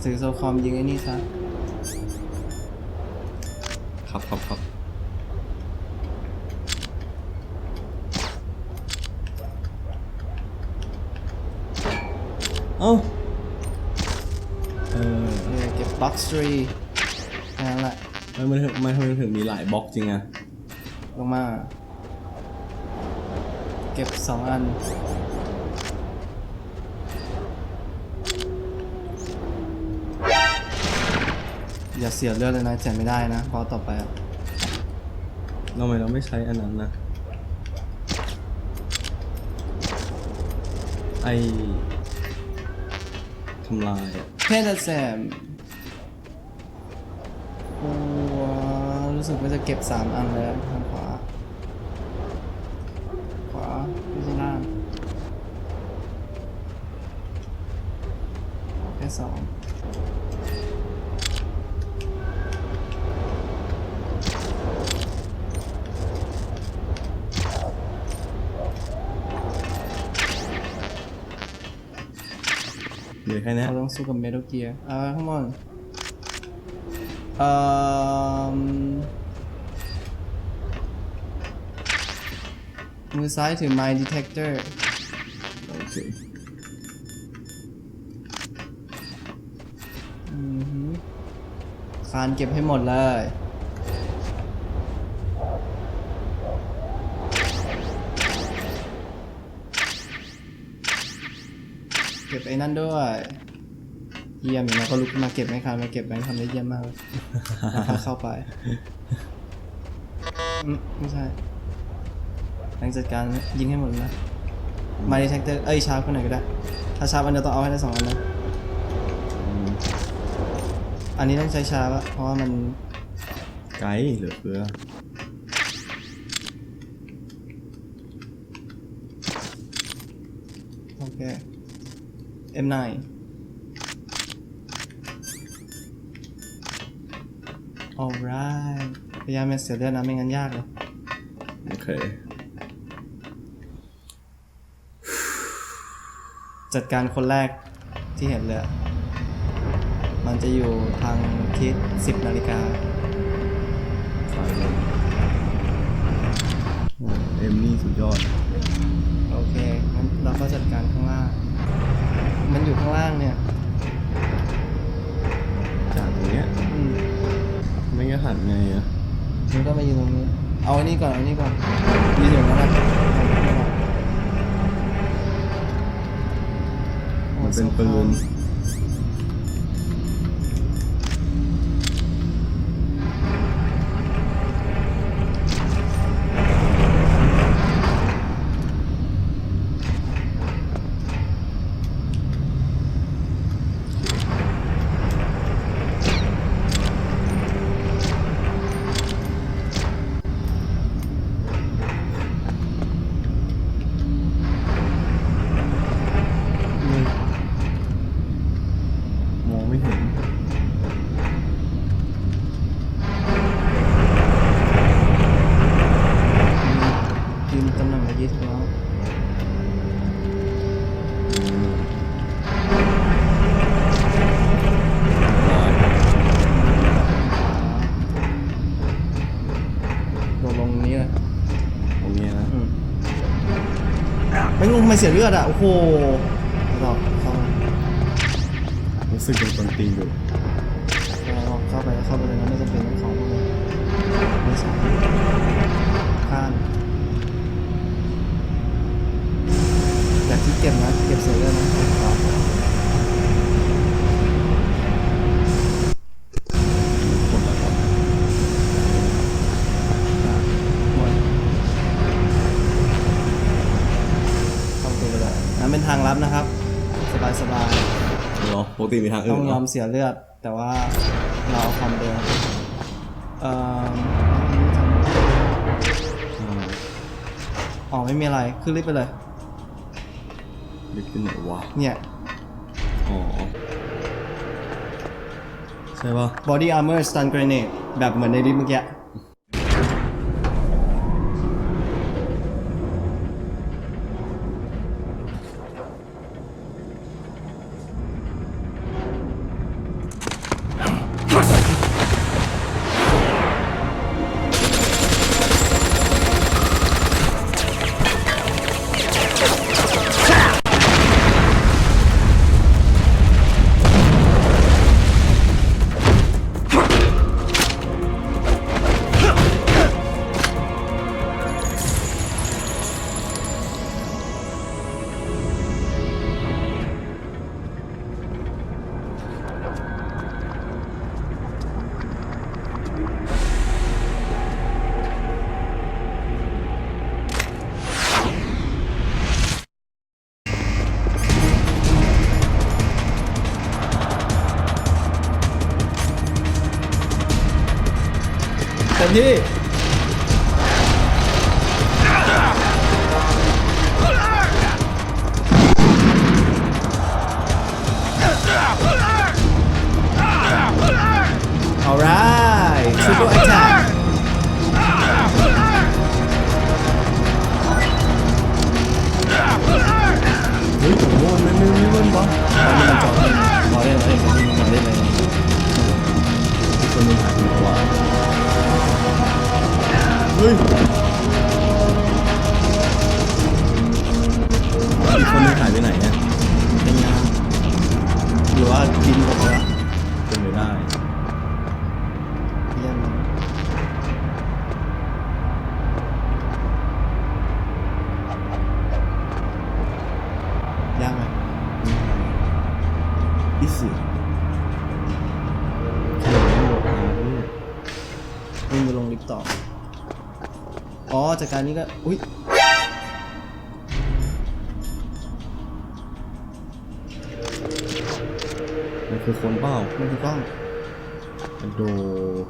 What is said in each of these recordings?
ถือโซคอมยิงไอ้นี่ซะครับเอ้าเก็บบ็อกซ์ทรีนั่นแหละมันทำไมถึงมีหลายบล็อกจริงอะลงมาเก็บ2 อันอย่าเสียเลือดเลยนะแจกไม่ได้นะเพราะต่อไปทำไมเราไม่ใช้อันนั้นนะไอทำลายอะเพนแซมโอ้รู้สึกว่าจะเก็บ3 อันแล้วทางขวาไม่ใช่ล่างแค่2เดี๋ยวแค่นี้เราต้องสู้กับเมทัลเกียร์ข้างบนมือซ้ายถือ Mine Detector โอเคคานเก็บให้หมดเลยเก็บไอ้นั่นด้วยเยี่ยมอย่างเราก็ลุกมาเก็บไหมครับมาเก็บแบงค์ทำได้เยี่ยมมากเลยเข้าไปไม่ใช่แบงค์จัดการยิงให้หมดนะมาดีเทคเตอร์ชาร์ปคนไหนก็ได้ถ้าชาร์ปอันเดียวต้องเอาให้ได้2 อันนะอันนี้ต้องใช้ชาร์ปเพราะว่ามันไกด์เหลือเฟือโอเค M9 alright พยายามอย่าเสียเลือดนะไม่งั้นยากเลยโอเคจัดการคนแรกที่เห็นเลยมันจะอยู่ทางทิศ10 นาฬิกาเอ็มนี่สุดยอดโอเคงั้นเราก็จัดการข้างล่างมันอยู่ข้างล่างเนี่ยจากตรงเนี้ยไม่งั้นหันไงอะมันก็มายืนตรงนี้เอาอันนี้ก่อนยืนอยู่นั่นแหละมันเป็นปืนไม่รู้ทำไมเสียเลือดอ่ะโอ้โหเราเข้ามารู้สึกเป็นคนตีอยู่เข้าไปเลยนะไม่จำเป็นต้องของพวกนี้ไม่ใช่ข้ามแต่ที่เก็บนะเก็บเสียเลือดนะครับเป็นทางลับนะครับสบายหรอปกติมีทางอื่นต้องยอมเสียเลือดแต่ว่าเราเอาความเดิมไม่มีอะไรขึ้นลิฟต์ไปเลยลิฟต์ขึ้นไหนวะเนี่ยใช่ป่ะ body armor stun grenade แบบเหมือนในลิฟต์เมื่อกี้ มที่alright triple attack เฮ้ยโอ้ยไม่บอส ตอนนี้มันจอดรอเล่นเลยมันเล่นเลย คนนึงหายไปไหนวะเฮ้ยอีกคนนึงหายไปไหนเนี่ย เป็นงานหรือว่าบินหมดแล้ว เป็นไม่ได้ เยี่ยมเลยยากไหม อีสิขนมไม่หมดนะพี่ วิ่งไปลงลิฟต์ต่ออ๋อจากการนี้ก็อุ้ย มันคือคนเปล่า มันคือกล้อง กระโดด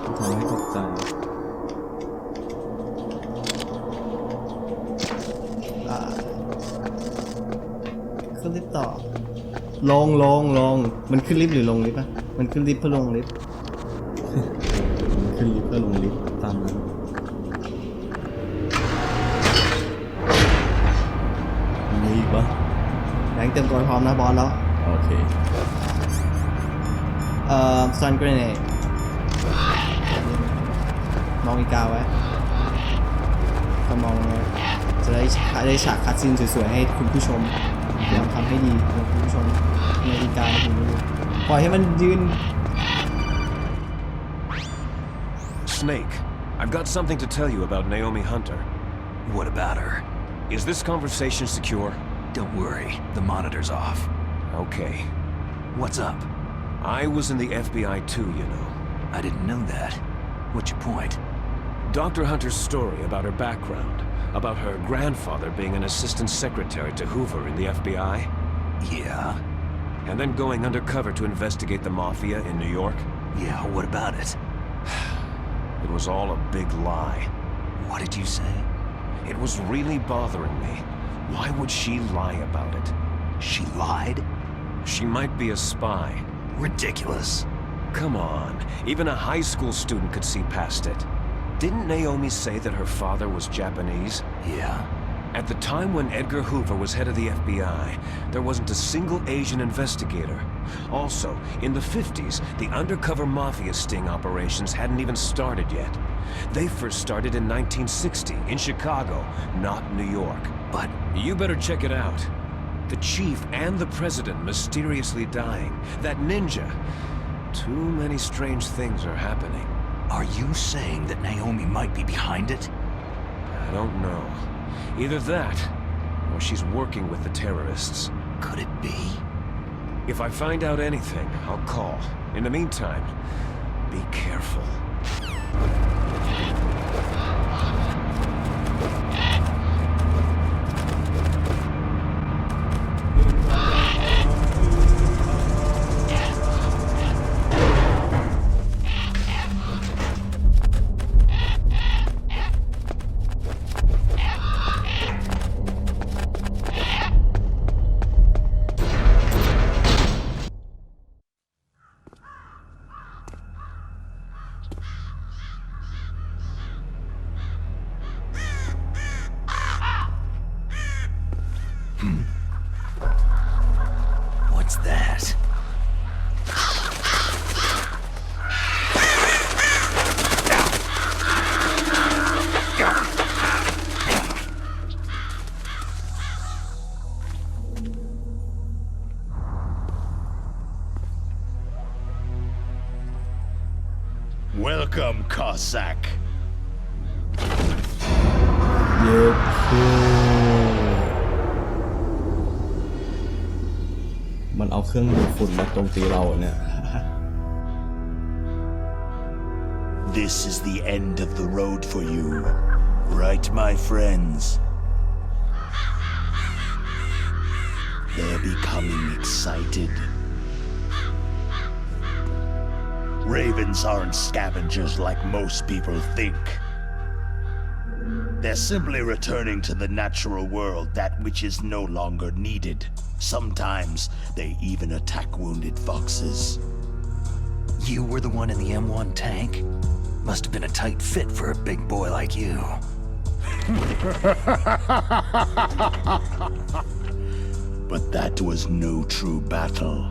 มันทำให้ตกใจ ขึ้นลิฟต์ต่อลงมันขึ้นลิฟต์หรือลงลิฟต์อะมันขึ้นลิฟต์เพื่อลงลิฟต์ ขึ้นลิฟต์ก็ลงลิฟต์ตามนั้นมีอีกปะ แบงค์เตรียมตัวพร้อมนะบอสแล้ว โอเค stun grenade มองอีกาไว้ก็มองไว้จะได้ฉากคัดซีนสวยๆให้คุณผู้ชมพยายามทำให้ดีนะคุณผู้ชมในอีกาถึงรู้ปล่อยให้มันยืน Snake, I've got something to tell you about Naomi Hunter. What about her? Is this conversation secure? Don't worry, the monitor's off. Okay. What's up? I was in the FBI too, you know. I didn't know that. What's your point? Dr. Hunter's story about her background, about her grandfather being an assistant secretary to Hoover in the FBI. Yeah? And then going undercover to investigate the mafia in New York. Yeah, what about it? It was all a big lie. What did you say? It was really bothering me. Why would she lie about it? She lied? She might be a spy. Ridiculous. Come on, even a high school student could see past it. Didn't Naomi say that her father was Japanese? Yeah? At the time when Edgar Hoover was head of the FBI, there wasn't a single Asian investigator. Also, in the 50s, the undercover mafia sting operations hadn't even started yet. They first started in 1960, in Chicago, not New York. But You better check it out. The chief and the president mysteriously dying. That ninja. Too many strange things are happening. are you saying that Naomi might be behind it? I don't know. Either that, or she's working with the terrorists. Could it be? If I find out anything, I'll call. In the meantime, be careful. What's that? Welcome, Cossack. เย็บมันเอาเครื่องดูดฝุ่นมาโจมตีเราเนี่ย This is the end of the road for you, right, my friends? They're becoming excited. Ravens aren't scavengers like most people think. They're simply returning to the natural world that which is no longer needed. Sometimes they even attack wounded foxes. You were the one in the M1 tank? Must have been a tight fit for a big boy like you. But that was no true battle.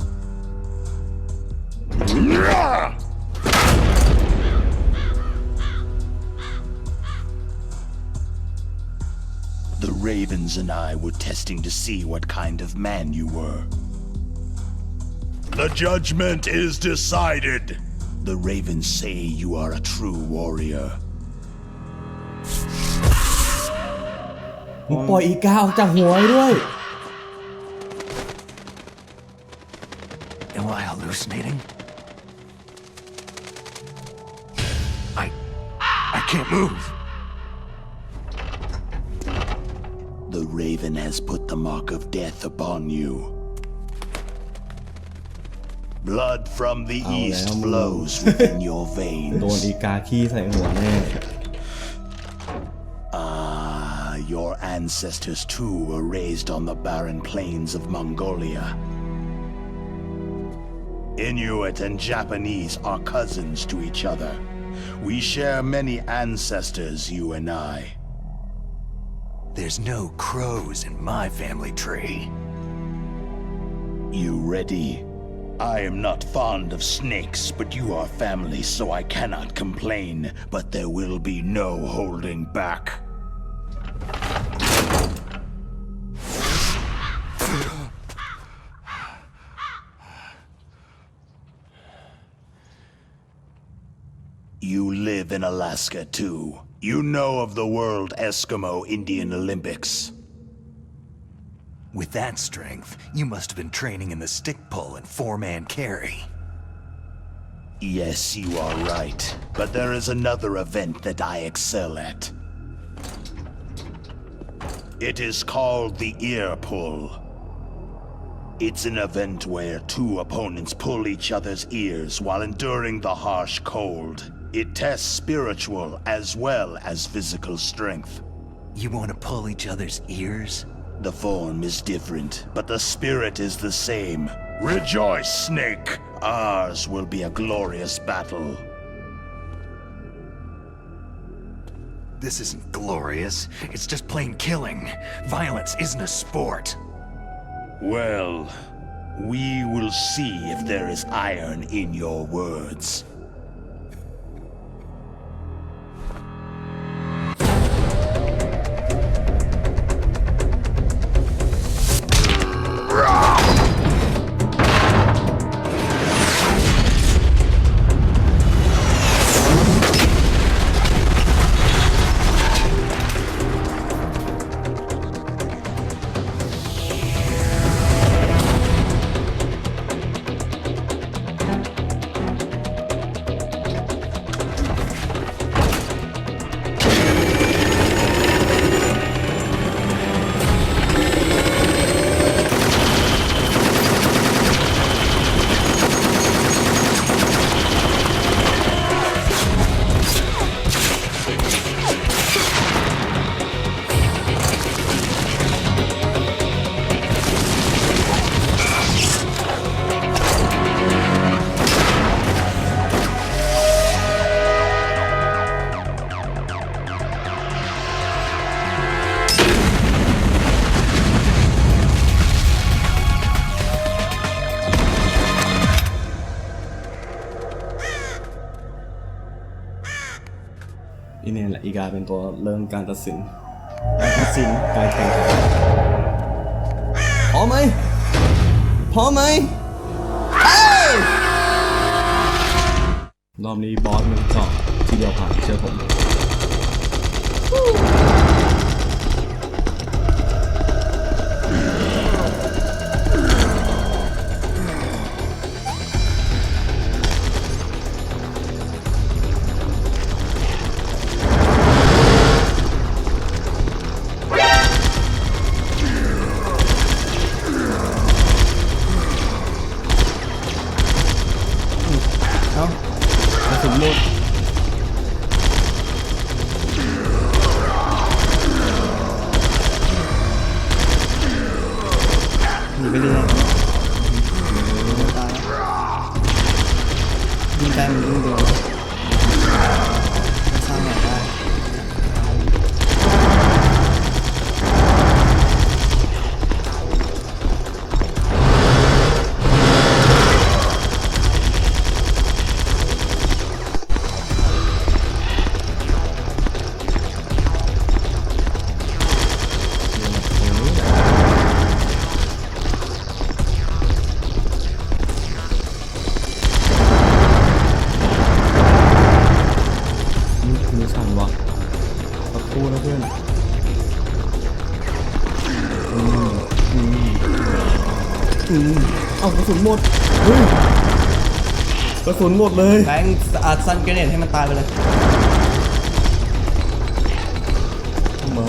The Ravens and I were testing to see what kind of man you were. The judgment is decided. The Ravens say you are a true warrior. มึงปล่อยอีกาออกจากหัวด้วย Am I hallucinating? I can't move. The Raven has put the mark of death upon you. Blood from the east flows within your โดน veins. อีกาขี้ใส่หัวแน่ Your ancestors too were raised on the barren plains of Mongolia. Inuit and Japanese are cousins to each other. We share many ancestors, you and I. There's no crows in my family tree. You ready? I am not fond of snakes, but you are family, so I cannot complain. But there will be no holding back. You live in Alaska too. You know of the World Eskimo Indian Olympics. With that strength, you must have been training in the stick pull and four-man carry. Yes, you are right. But there is another event that I excel at. It is called the ear pull. It's an event where two opponents pull each other's ears while enduring the harsh cold. It tests spiritual as well as physical strength. You want to pull each other's ears? The form is different, but the spirit is the same. Rejoice, Snake! Ours will be a glorious battle. This isn't glorious. It's just plain killing. Violence isn't a sport. Well, we will see if there is iron in your words.นี่แหละอีกาเป็นตัวเริ่มการตัดสินการแข่งขันพร้อมไหมรอบนี้บอสมันเจาะทีเดียวผ่านเชื่อผม สุนหมดหนีไปเรื่อยตายยิงได้มันยิงโดนสร้างใหม่ได้มือสั่นวะตะคู่นะเพื่อนเอ้ากระสุนหมดเฮ้ยกระสุนหมดเลยแบงค์อัดซันเกรเนตให้มันตายไปเลยทำไม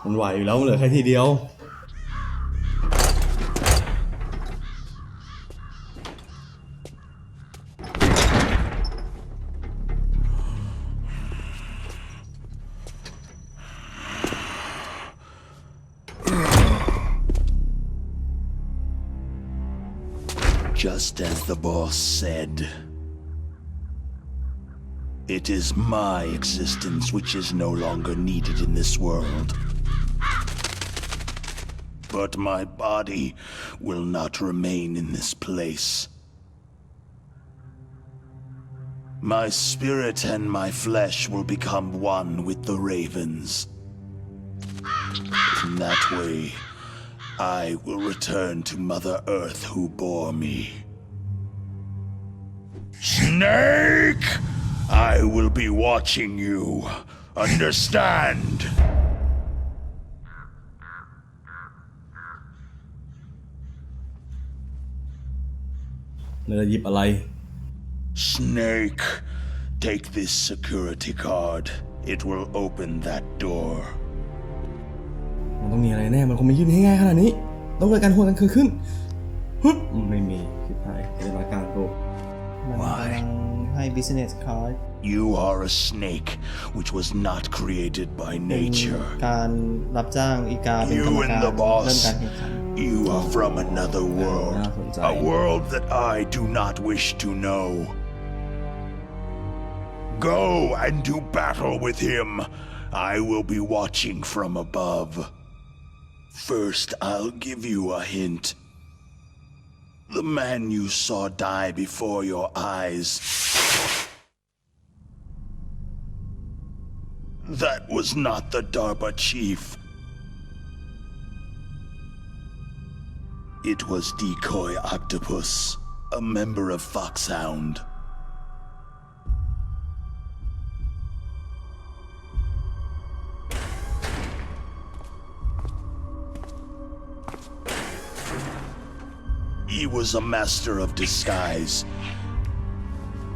มันไหวอยู่แล้วเหลือแค่ทีเดียว Just as the boss said, it is my existence which is no longer needed in this world. But my body will not remain in this place. My spirit and my flesh will become one with the ravens. In that way, I will return to Mother Earth who bore me. Snake! I will be watching you. Understand? เราจะหยิบอะไร Snake, take this security card. It will open that door. มันต้องมีอะไรแน่มันคงไม่ยื่นง่ายๆขนาดนี้ต้องเกิดการหัวกันเกิดขึ้นฮึไม่มีคิดหายเป็นอาการโกรธ มันกำลังให้ business card You are a snake which was not created by เป็น nature. การรับจ้างอีกาเป็นกรร You ม and การ the เริ่ม boss, การแข่งขัน you are from another world. A world that I do not wish to know. Go and do battle with him. I will be watching from above. First, I'll give you a hint. The man you saw die before your eyes. That was not the DARPA chief. It was Decoy Octopus, a member of Foxhound. He was a master of disguise.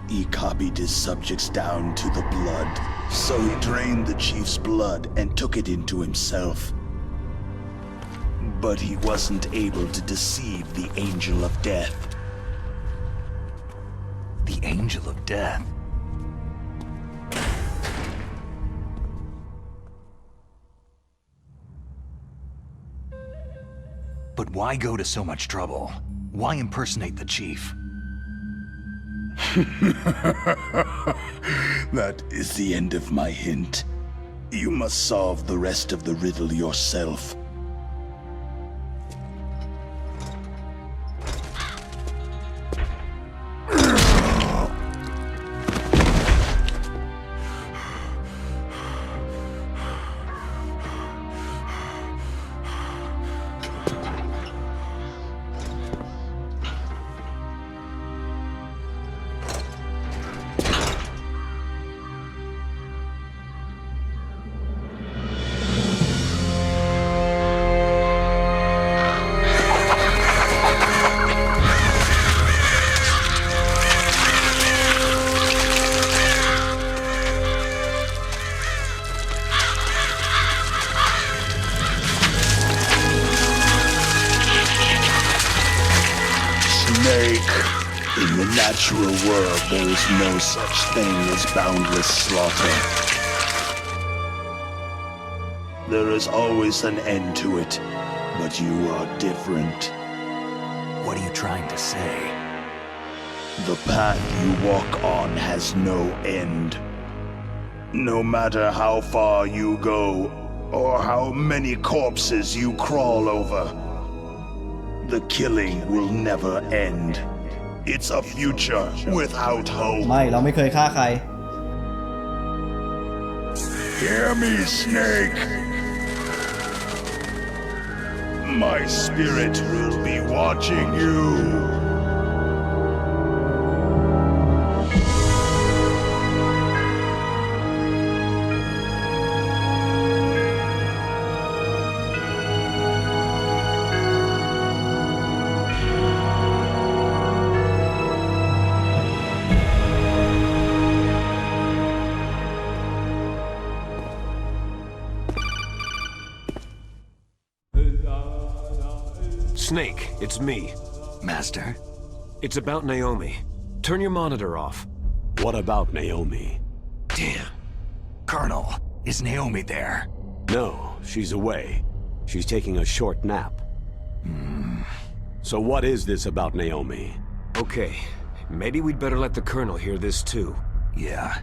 He copied his subjects down to the blood, so he drained the chief's blood and took it into himself. But he wasn't able to deceive the Angel of Death. The Angel of Death? But why go to so much trouble? Why impersonate the chief? That is the end of my hint. You must solve the rest of the riddle yourself. natural world, there is no such thing as boundless slaughter. There is always an end to it, but you are different. What are you trying to say? The path you walk on has no end. No matter how far you go, or how many corpses you crawl over, the killing will never end. It's a future without hope. ไม่เราไม่เคยฆ่าใคร Hear me, Snake. My spirit will be watching you. Snake, it's me. Master? It's about Naomi. Turn your monitor off. What about Naomi? Damn. Colonel, is Naomi there? No, she's away. She's taking a short nap. So what is this about Naomi? Okay, maybe we'd better let the Colonel hear this too. Yeah.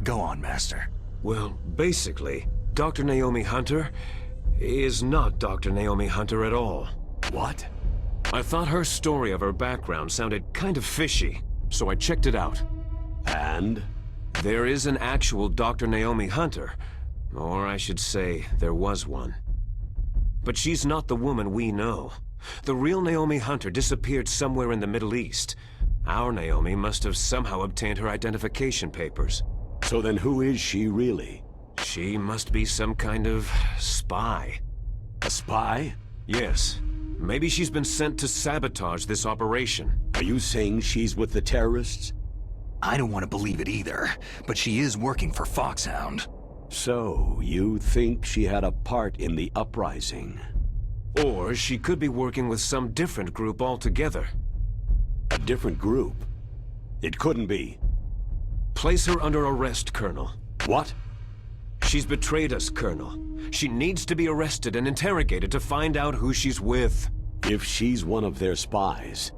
Go on, Master. Well, basically, Dr. Naomi Hunter is not Dr. Naomi Hunter at all. What? I thought her story of her background sounded kind of fishy, so I checked it out. And? There is an actual Dr. Naomi Hunter, or I should say, there was one. But she's not the woman we know. The real Naomi Hunter disappeared somewhere in the Middle East. Our Naomi must have somehow obtained her identification papers. So then who is she really? She must be some kind of spy. A spy? Yes. Maybe she's been sent to sabotage this operation. Are you saying she's with the terrorists? I don't want to believe it either, but she is working for Foxhound. So, you think she had a part in the uprising? Or she could be working with some different group altogether. A different group? It couldn't be. Place her under arrest, Colonel. What? She's betrayed us, Colonel. She needs to be arrested and interrogated to find out who she's with. If she's one of their spies,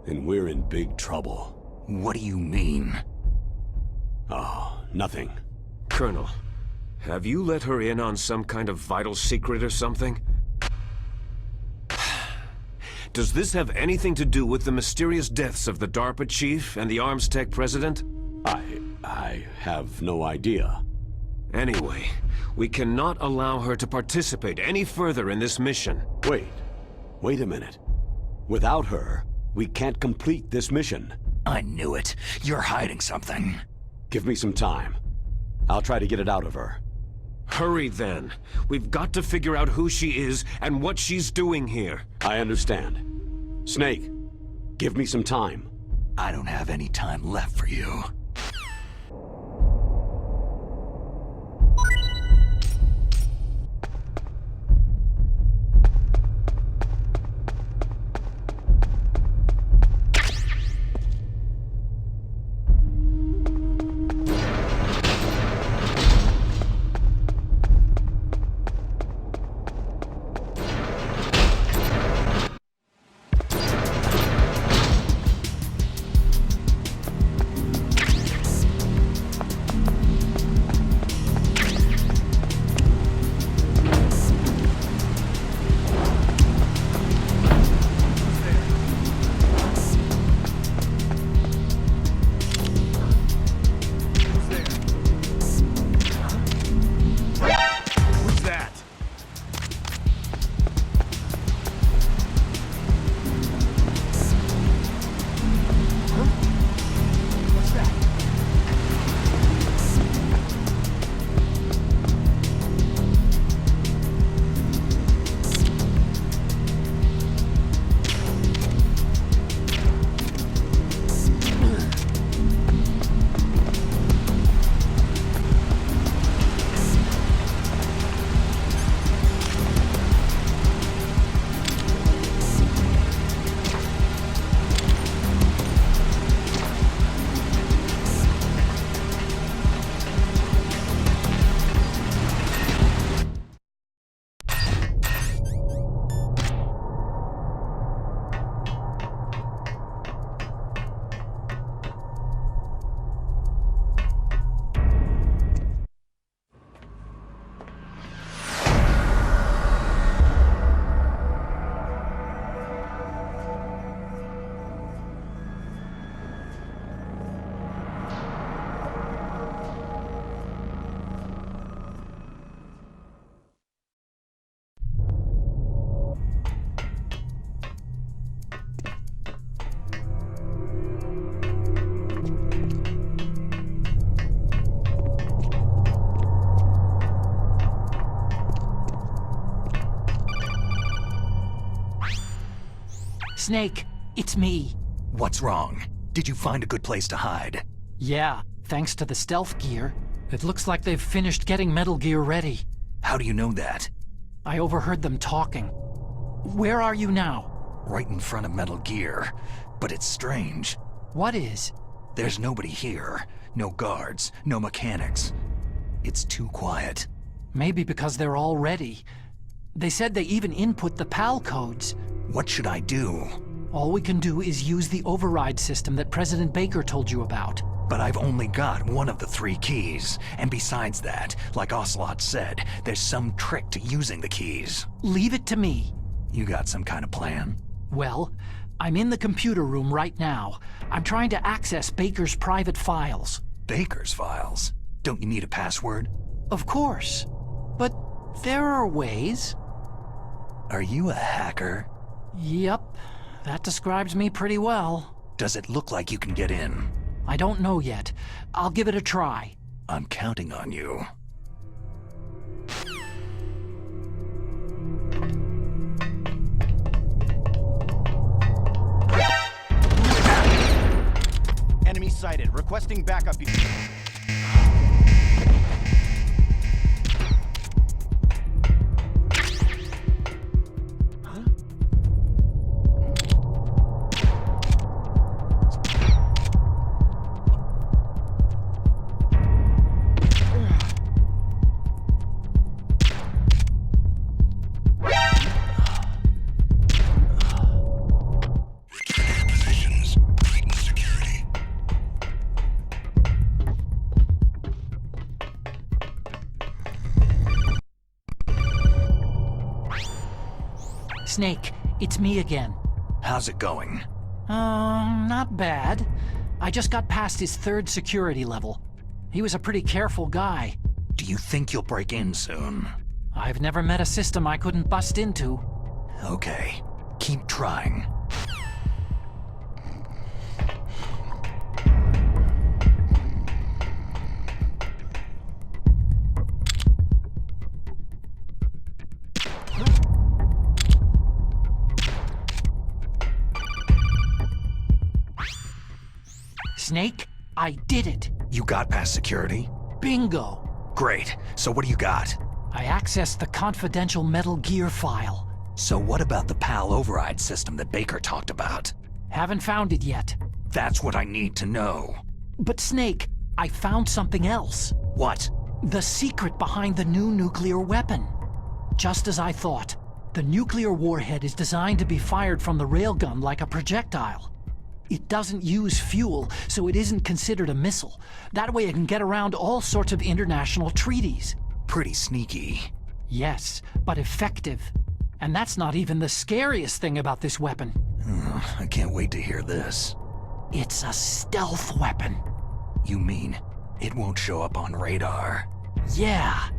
then we're in big trouble. What do you mean? Oh, nothing. Colonel, have you let her in on some kind of vital secret or something? Does this have anything to do with the mysterious deaths of the DARPA chief and the arms tech president? I have no idea. Anyway, we cannot allow her to participate any further in this mission. Wait a minute. Without her, we can't complete this mission. I knew it. You're hiding something. Give me some time. I'll try to get it out of her. Hurry then. We've got to figure out who she is and what she's doing here. I understand. Snake, give me some time. I don't have any time left for you. Snake, it's me. What's wrong? Did you find a good place to hide? Yeah, thanks to the stealth gear. It looks like they've finished getting Metal Gear ready. How do you know that? I overheard them talking. Where are you now? Right in front of Metal Gear. But it's strange. What is? There's nobody here. No guards, no mechanics. It's too quiet. Maybe because they're all ready. They said they even input the PAL codes. What should I do? All we can do is use the override system that President Baker told you about. But I've only got one of the 3 keys. And besides that, like Ocelot said, there's some trick to using the keys. Leave it to me. You got some kind of plan? Well, I'm in the computer room right now. I'm trying to access Baker's private files. Baker's files? Don't you need a password? Of course. But there are ways. Are you a hacker? Yep, that describes me pretty well. Does it look like you can get in? I don't know yet. I'll give it a try. I'm counting on you. Enemy sighted. Requesting backup. Snake, it's me again. How's it going? Not bad. I just got past his 3rd security level. He was a pretty careful guy. Do you think you'll break in soon? I've never met a system I couldn't bust into. Okay. Keep trying. Snake, I did it. You got past security? Bingo. Great. So what do you got? I accessed the confidential Metal Gear file. So what about the PAL override system that Baker talked about? Haven't found it yet. That's what I need to know. But Snake, I found something else. What? The secret behind the new nuclear weapon. Just as I thought, the nuclear warhead is designed to be fired from the railgun like a projectile. It doesn't use fuel, so it isn't considered a missile. That way it can get around all sorts of international treaties. Pretty sneaky. Yes, but effective. And that's not even the scariest thing about this weapon. I can't wait to hear this. It's a stealth weapon. You mean it won't show up on radar? Yeah.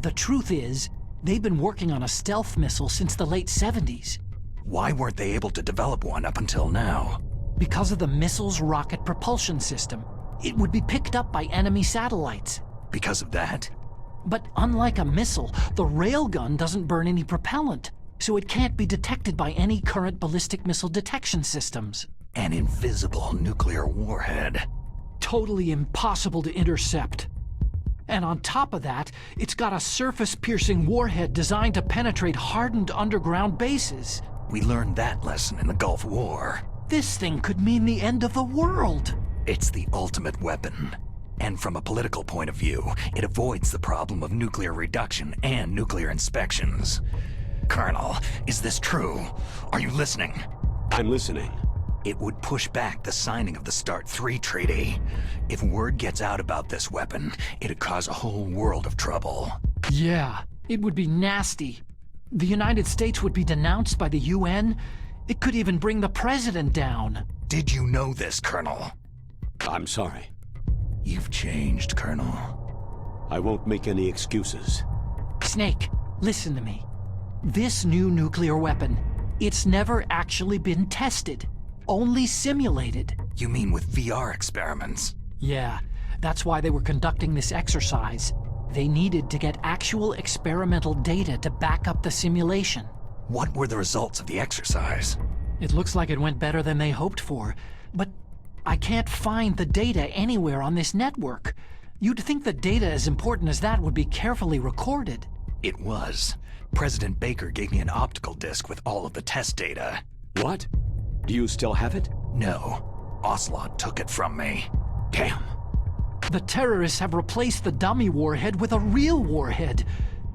The truth is, they've been working on a stealth missile since the late 70s. Why weren't they able to develop one up until now? Because of the missile's rocket propulsion system. It would be picked up by enemy satellites. Because of that? But unlike a missile, the railgun doesn't burn any propellant, so it can't be detected by any current ballistic missile detection systems. An invisible nuclear warhead. Totally impossible to intercept. And on top of that, it's got a surface-piercing warhead designed to penetrate hardened underground bases. We learned that lesson in the Gulf War. This thing could mean the end of the world. It's the ultimate weapon. And from a political point of view, it avoids the problem of nuclear reduction and nuclear inspections. Colonel, is this true? Are you listening? I'm listening. It would push back the signing of the START 3 treaty. If word gets out about this weapon, it'd cause a whole world of trouble. Yeah, it would be nasty. The United States would be denounced by the UN. It could even bring the president down. Did you know this, Colonel? I'm sorry. You've changed, Colonel. I won't make any excuses. Snake, listen to me. This new nuclear weapon, it's never actually been tested. Only simulated. You mean with VR experiments? Yeah, that's why they were conducting this exercise. They needed to get actual experimental data to back up the simulation. What were the results of the exercise? It looks like it went better than they hoped for, but I can't find the data anywhere on this network. You'd think the data as important as that would be carefully recorded. It was. President Baker gave me an optical disc with all of the test data. What? Do you still have it? No. Ocelot took it from me. Damn. The terrorists have replaced the dummy warhead with a real warhead.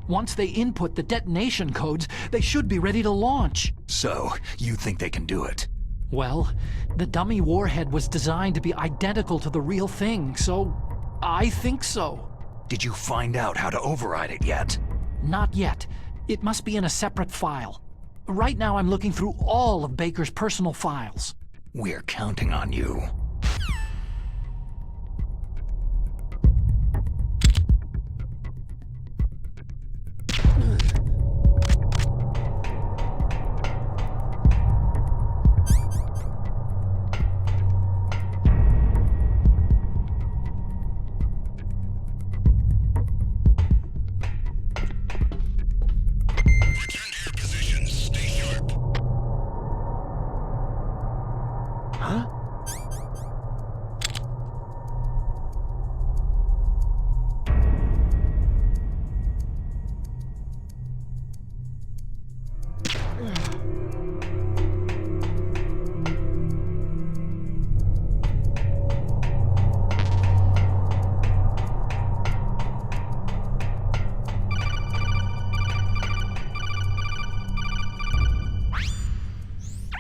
Once they input the detonation codes, they should be ready to launch. So, you think they can do it? Well, the dummy warhead was designed to be identical to the real thing, so I think so. Did you find out how to override it yet? Not yet. It must be in a separate file. Right now I'm looking through all of Baker's personal files. We're counting on you.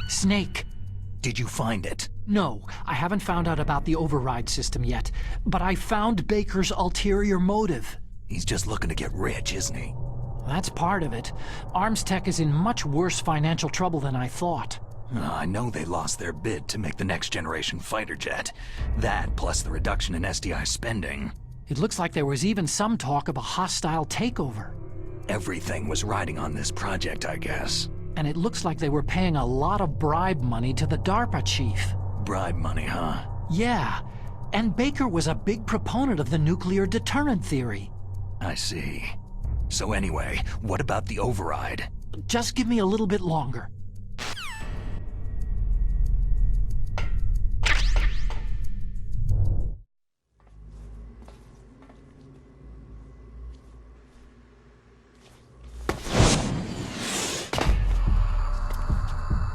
Snake. Did you find it? No, I haven't found out about the override system yet, but I found Baker's ulterior motive. He's just looking to get rich, isn't he? That's part of it. Arms Tech is in much worse financial trouble than I thought. I know they lost their bid to make the next generation fighter jet. That, plus the reduction in SDI spending. It looks like there was even some talk of a hostile takeover. Everything was riding on this project, I guess. And it looks like they were paying a lot of bribe money to the DARPA chief. Bribe money, huh? Yeah, and Baker was a big proponent of the nuclear deterrent theory. I see. So anyway, what about the override? Just give me a little bit longer.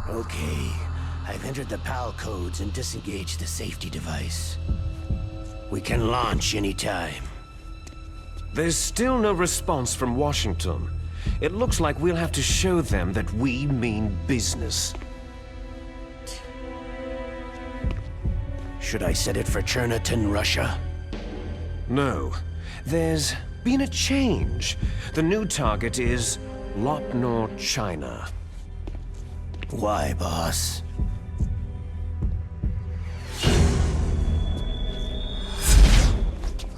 Okay, I've entered the PAL codes and disengaged the safety device. We can launch anytime. There's still no response from Washington. It looks like we'll have to show them that we mean business. Should I set it for Cherniton, Russia? No. There's been a change. The new target is Lopnor, China. Why, boss?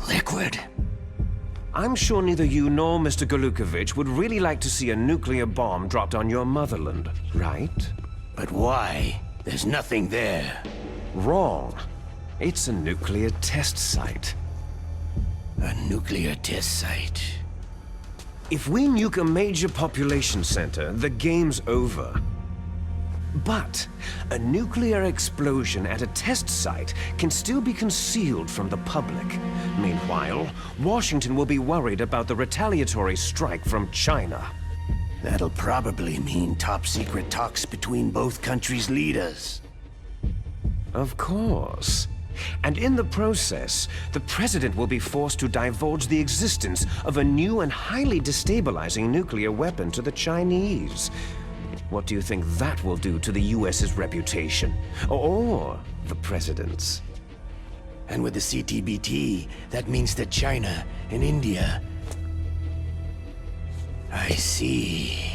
Liquid. I'm sure neither you nor Mr. Golukovich would really like to see a nuclear bomb dropped on your motherland, right? But why? There's nothing there. Wrong. It's a nuclear test site. A nuclear test site. If we nuke a major population center, the game's over. But a nuclear explosion at a test site can still be concealed from the public. Meanwhile, Washington will be worried about the retaliatory strike from China. That'll probably mean top-secret talks between both countries' leaders. Of course. And in the process, the president will be forced to divulge the existence of a new and highly destabilizing nuclear weapon to the Chinese. What do you think that will do to the US's reputation? Or the president's? And with the CTBT, that means that China and India... I see.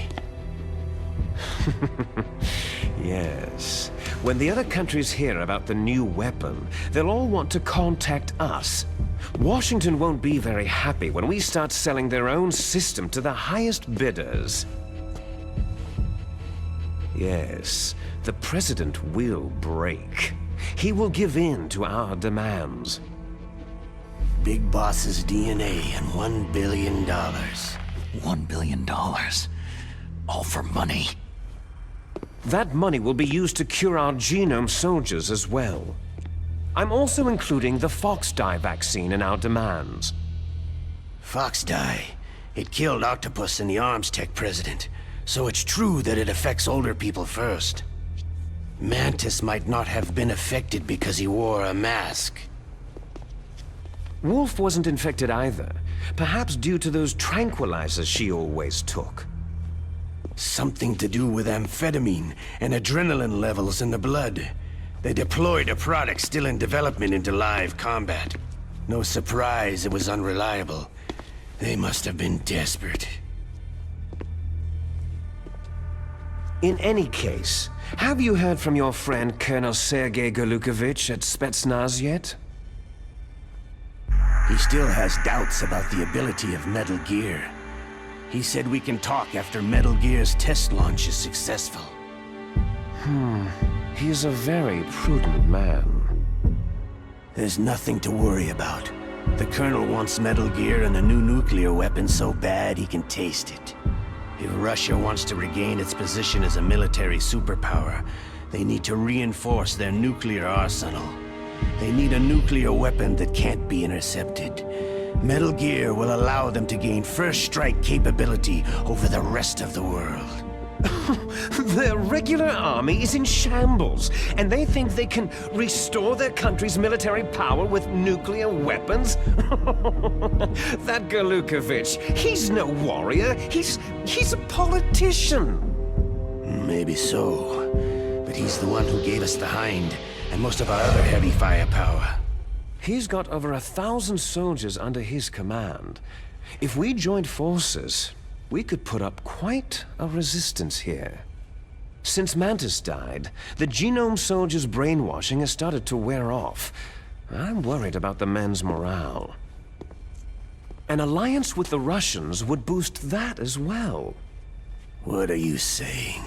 Yes. When the other countries hear about the new weapon, they'll all want to contact us. Washington won't be very happy when we start selling their own system to the highest bidders. Yes, the president will break. He will give in to our demands. Big Boss's DNA and $1 billion. $1 billion. All for money. That money will be used to cure our genome soldiers as well. I'm also including the fox dye vaccine in our demands. Fox dye. It killed Octopus and the Arms Tech president, so it's true that it affects older people first. Mantis might not have been affected because he wore a mask. Wolf wasn't infected either, perhaps due to those tranquilizers she always took. Something to do with amphetamine and adrenaline levels in the blood. They deployed a product still in development into live combat. No surprise it was unreliable. They must have been desperate. In any case, have you heard from your friend Colonel Sergei Golukovich at Spetsnaz yet? He still has doubts about the ability of Metal Gear. He said we can talk after Metal Gear's test launch is successful. He is a very prudent man. There's nothing to worry about. The Colonel wants Metal Gear and the new nuclear weapon so bad he can taste it. If Russia wants to regain its position as a military superpower, they need to reinforce their nuclear arsenal. They need a nuclear weapon that can't be intercepted. Metal Gear will allow them to gain first strike capability over the rest of the world. Their regular army is in shambles, and they think they can restore their country's military power with nuclear weapons? That Golukovich, he's no warrior. He's a politician. Maybe so, but he's the one who gave us the Hind and most of our other heavy firepower. He's got over 1,000 soldiers under his command. If we joined forces, we could put up quite a resistance here. Since Mantis died, the genome soldiers' brainwashing has started to wear off. I'm worried about the men's morale. An alliance with the Russians would boost that as well. What are you saying?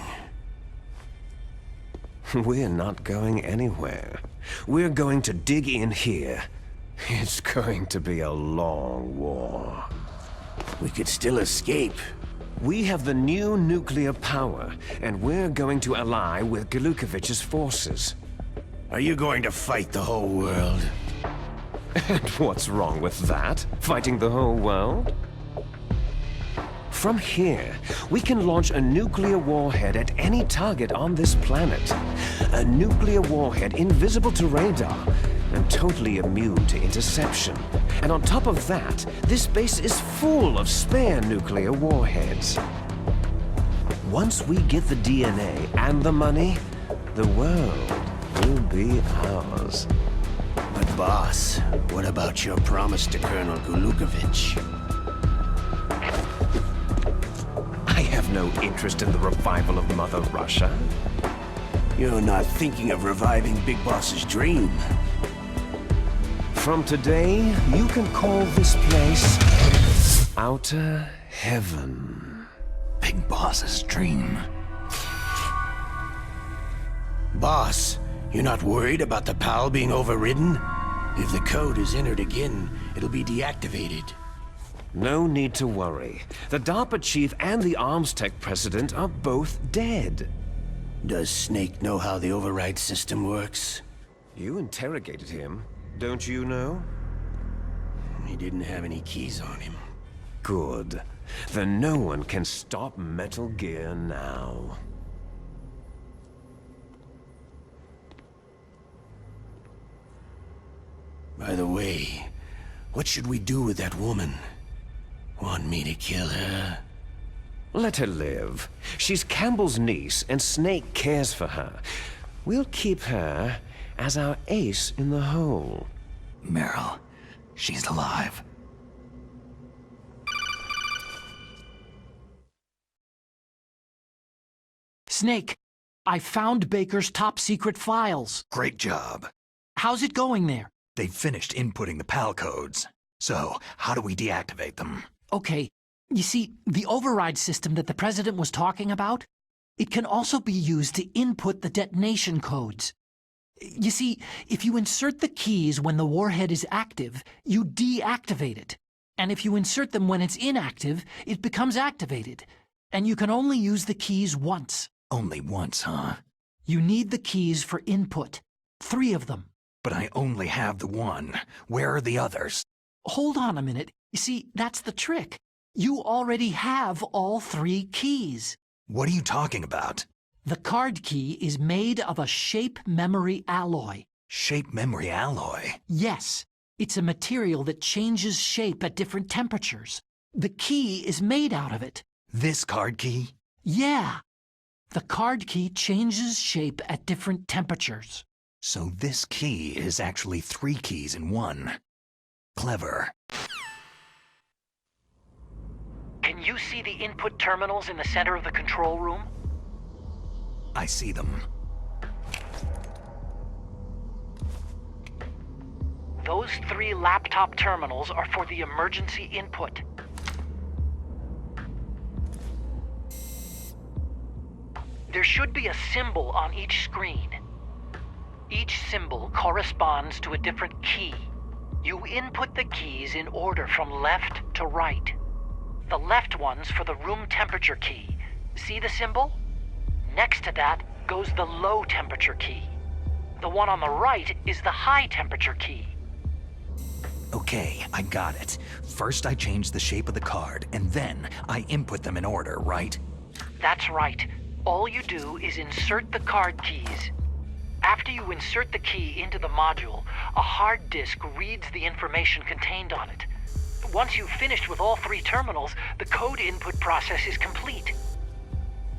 We're not going anywhere. We're going to dig in here. It's going to be a long war. We could still escape. We have the new nuclear power, and we're going to ally with Golukovich's forces. Are you going to fight the whole world? And what's wrong with that? Fighting the whole world? From here, we can launch a nuclear warhead at any target on this planet. A nuclear warhead invisible to radar and totally immune to interception. And on top of that, this base is full of spare nuclear warheads. Once we get the DNA and the money, the world will be ours. But boss, what about your promise to Colonel Golukovich? I have no interest in the revival of Mother Russia. You're not thinking of reviving Big Boss's dream. From today, you can call this place Outer Heaven. Big Boss's dream. Boss, you're not worried about the PAL being overridden? If the code is entered again, it'll be deactivated. No need to worry. The DARPA chief and the Arms Tech president are both dead. Does Snake know how the override system works? You interrogated him, don't you know? He didn't have any keys on him. Good. Then no one can stop Metal Gear now. By the way, what should we do with that woman? Want me to kill her? Let her live. She's Campbell's niece, and Snake cares for her. We'll keep her as our ace in the hole. Meryl, she's alive. Snake, I found Baker's top-secret files. Great job. How's it going there? They've finished inputting the PAL codes. So, how do we deactivate them? Okay, you see, the override system that the President was talking about, it can also be used to input the detonation codes. You see, if you insert the keys when the warhead is active, you deactivate it. And if you insert them when it's inactive, it becomes activated. And you can only use the keys once. Only once, huh? You need the keys for input. 3 of them. But I only have the one. Where are the others? Hold on a minute. You see, that's the trick. You already have all 3 keys. What are you talking about? The card key is made of a shape memory alloy. Shape memory alloy? Yes. It's a material that changes shape at different temperatures. The key is made out of it. This card key? Yeah. The card key changes shape at different temperatures. So this key is actually 3 keys in one. Clever. Can you see the input terminals in the center of the control room? I see them. Those 3 laptop terminals are for the emergency input. There should be a symbol on each screen. Each symbol corresponds to a different key. You input the keys in order from left to right. The left one's for the room temperature key. See the symbol? Next to that goes the low temperature key. The one on the right is the high temperature key. Okay, I got it. First I change the shape of the card, and then I input them in order, right? That's right. All you do is insert the card keys. After you insert the key into the module, a hard disk reads the information contained on it. Once you've finished with all 3 terminals, the code input process is complete.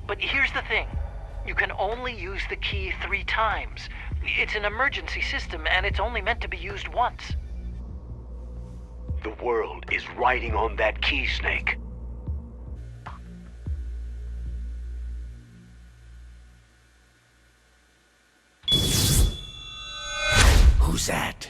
But here's the thing. You can only use the key 3 times. It's an emergency system, and it's only meant to be used once. The world is riding on that key, Snake. Who's that?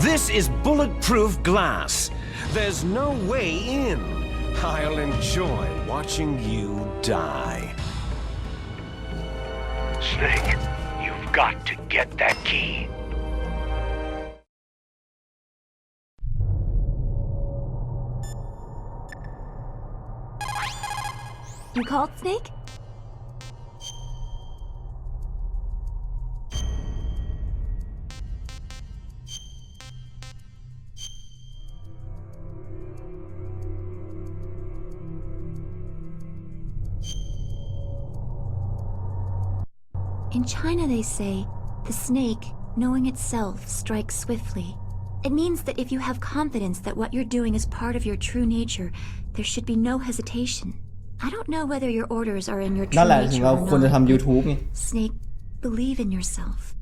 This is bulletproof glass. There's no way in. I'll enjoy watching you die. Snake, you've got to get that key. You called, Snake? In China, they say, the snake, knowing itself, strikes swiftly. It means that if you have confidence that what you're doing is part of your true nature, there should be no hesitation. I don't know whether your orders are in your true นั่นแหละถึง nature เรา or ควรจะ not. ทำ YouTube ไง Snake, believe in yourself.